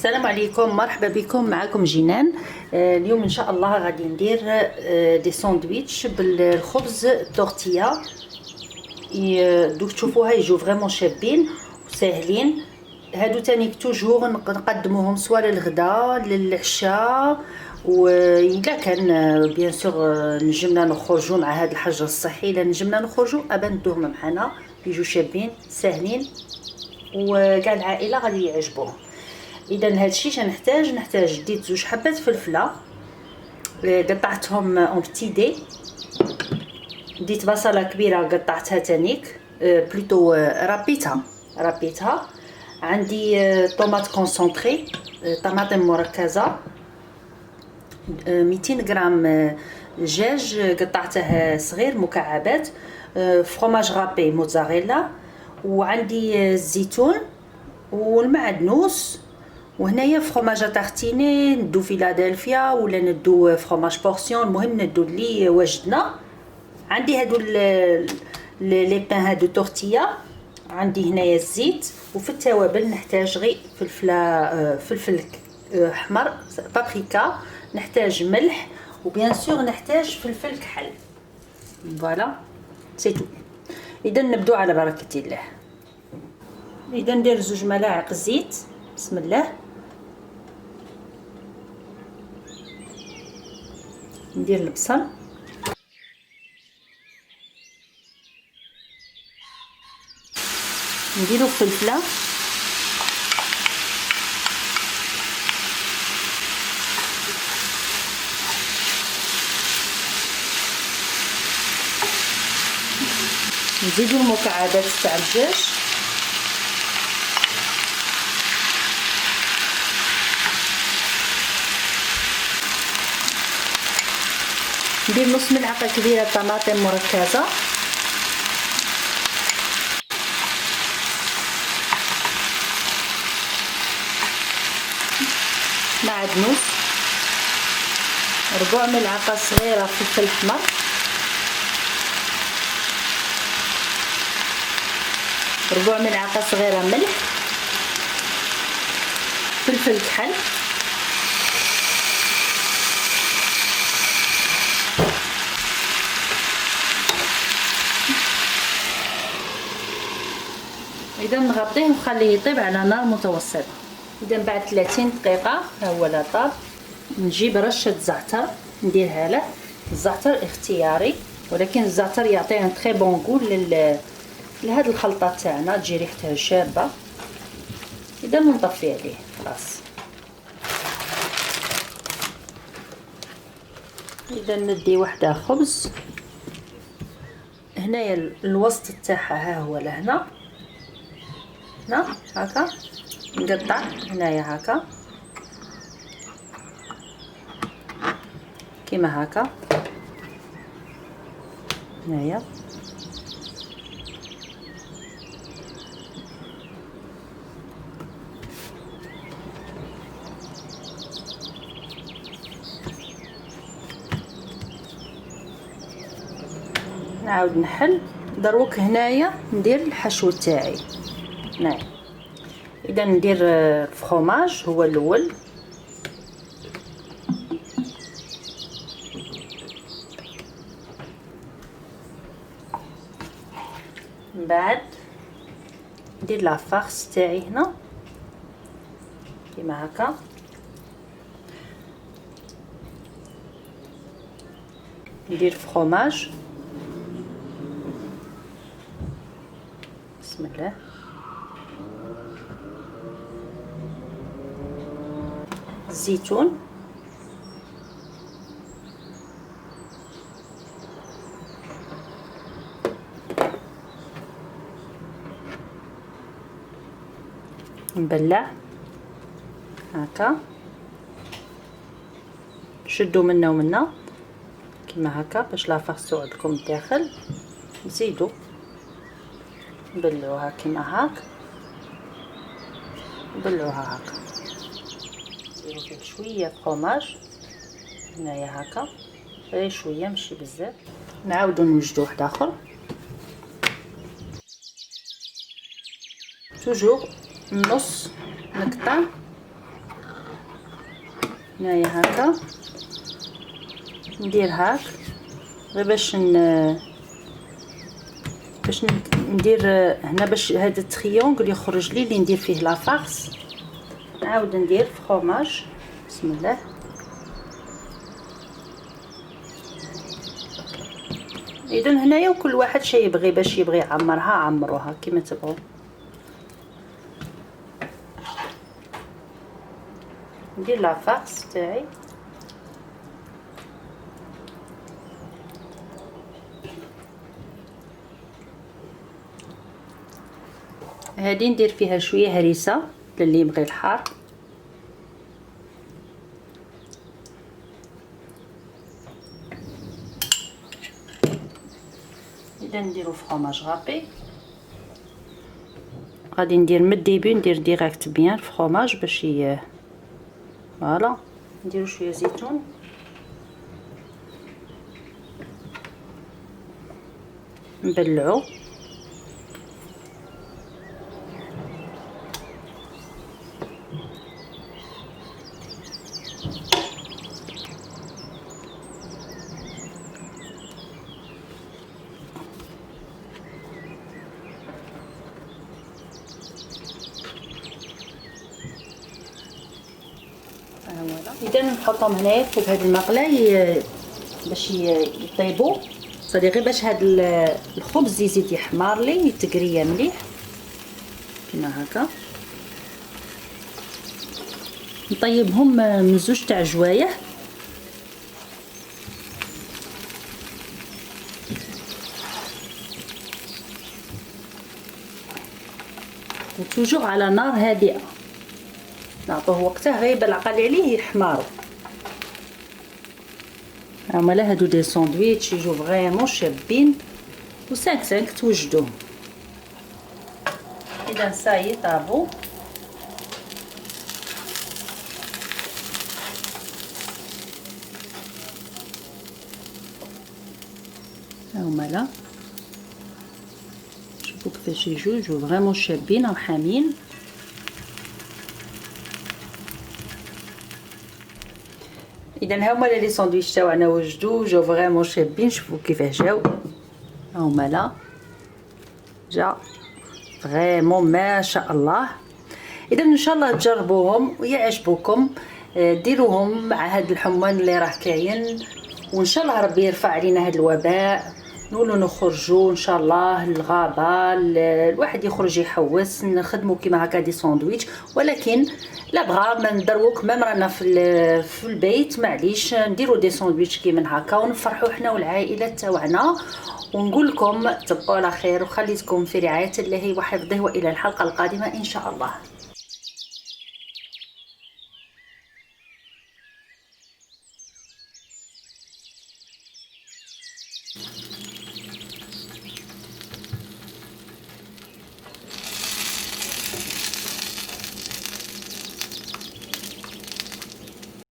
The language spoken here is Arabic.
السلام عليكم، مرحبا بكم. معكم جنان. اليوم ان شاء الله غادي ندير دي ساندويتش بالخبز تورتيا. دوك تشوفوها يجوا فريمون شابين وساهلين. هادو تاني توجور نقدموهم سوا للغدا للعشاء، وإلا كان بيان سور نجمنا نخرجوا مع هذا الحجر الصحي. الا نجمنا نخرجوا ابا ندوهم معنا، يجوا شابين ساهلين وكاع العائله غادي يعجبوهم. اذا هادشي نحتاج ديت 2 حبات فلفله قطعتهم اون بتي دي. ديت بصله كبيره قطعتها تانيك بلوتو رابيتها. عندي طوماط كونسونطري، طماطم مركزه، 200 غرام دجاج قطعته صغير مكعبات، فروماج رابي موتزاريلا، وعندي الزيتون والمعدنوس. وهنايا فروماج تارتيني، ندو فيلادلفيا ولا ندو فروماج بورسيون، المهم ندو اللي وجدنا. عندي هادو لي بان هادو تورتيا. عندي هنايا الزيت، وفي التوابل نحتاج غير فلفل احمر، بابريكا، نحتاج ملح، وبيان سور نحتاج فلفل كحل. فوالا سي تو. اذا نبدو على بركه الله. اذا ندير 2 ملاعق زيت، بسم الله. ندير البصل، نديرو فلفله، نزيدو المكعبات تاع الدجاج، ندير نص ملعقه كبيره طماطم مركزه، معدنوس، 4 ملعقه صغيره فلفل احمر، 4 ملعقه صغيره ملح، فلفل كحل، اذا نغطيه ونخليه يطيب على نار متوسطه. اذا بعد 30 دقيقه ها هو لا طاب. نجيب رشه زعتر نديرها له. الزعتر اختياري، ولكن الزعتر يعطي ان تري بون غو لهاد الخلطه تاعنا، تجي ريحتها شابه. اذا نطفي عليه خلاص. اذا ندي وحده خبز. هنايا الوسط تاعها ها هو لهنا، هنا هكا نقطع هنايا هكا كيما هكا. هنايا نعاود نحل دروك. هنايا ندير الحشو تاعي هنايا. اذا ندير الفرomage هو الاول، من بعد ندير لا فارس تاعي هنا كيما هكا. ندير فرomage، بسم الله. الزيتون، نبلع هكا، شدوا منا ومنا كيما هكا باش لا فارس تقعد لكم الداخل. نزيدوا نبلعوها كيما هاك، نبلعوها هكا. نديرو فيه شويه فرomage هنايا هكا، غير شويه ماشي بزاف. نعاودو نوجدو واحد اخر، توجور نص نقطع هنايا هكا ندير هاك غير باش ندير هنا باش هذا التريونغل يخرج لي اللي ندير فيه لا فارس. نعاود ندير فرomage. بسم الله. اذا هنايا وكل واحد شي يبغي باش يبغي يعمرها عمروها كيما تبغوا. ندير لا فارس تاعي. هادي ندير فيها شويه هريسه للي يبغي الحار. اذا نديرو فرomage غابي. غادي ندير من الديبي ندير ديريكت بيان الفرomage باش فوالا. نديرو شويه زيتون. نبلعو. اذا نحطهم هنايا فوق هذه المقله باش يطيبوا. صافي غير باش هذا الخبز يزيد يحمر لي يتقريه مليح كيما هكا. نطيبهم من 2 تاع جوايه. وتوجور على نار هادئه. نعطوه وقته غير بالعقل عليه يحمروا. هما هادو دي ساندويتش يجو فريمون شابين و 5 توجدوهم. اذا صاي طابو. هما شوفوا كيفاش يجو فريمون شابين وحامين. اذا هما لي ساندويتش تاعنا وجدوا جو فريمون شابين. شوفوا كيفاش جاو. هما جا فريمون ما شاء الله. اذا ان شاء الله تجربوهم ويعجبوكم. ديروهم مع هاد الحمان اللي راه كاين وان شاء الله ربي يرفع علينا هاد الوباء. نولو نخرجوا ان شاء الله للغابه. الواحد يخرج يحوس نخدموا كيما هكا دي ساندويتش. ولكن لا بغى ما ندروك ما رانا في البيت معليش نديروا دي ساندويتش كيما هكا ونفرحوا حنا والعائله تاعنا. ونقول لكم تصبحوا على خير وخليتكم في رعايه الله وحفظه والى الحلقه القادمه ان شاء الله.